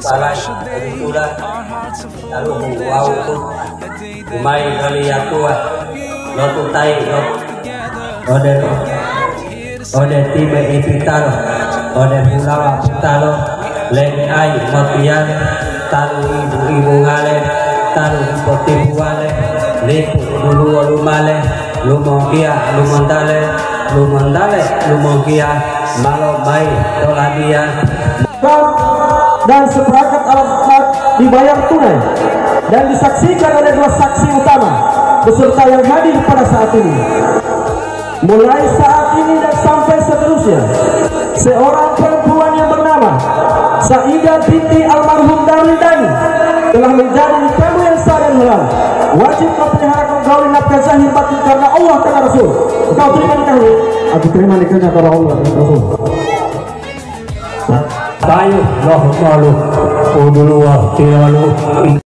Palay, Tulan, lalu wow tu, umay kaliyatua, lotu tay, ode tibe ipitalo, ode pulawa pitalo, leni ay matian, talu ibu ngale, talu potibuale, lipu dulu lumale, lumongia lumandale, lumongia, malo bay toladia. Dan seperangkat alat dibayar tunai dan disaksikan oleh dua saksi utama beserta yang hadir pada saat ini. Mulai saat ini dan sampai seterusnya, seorang perempuan yang bernama Saidah binti almarhum Darwindani telah menjadi kamu yang sah dan halal. Wajib kau pelihara kau gauli nafkah zahir batin karena Allah dan Rasul. Kau terima nikahnya? Aku terima nikahnya karena Allah dan Rasul. Tayo, loh malu, udulu, tilalu.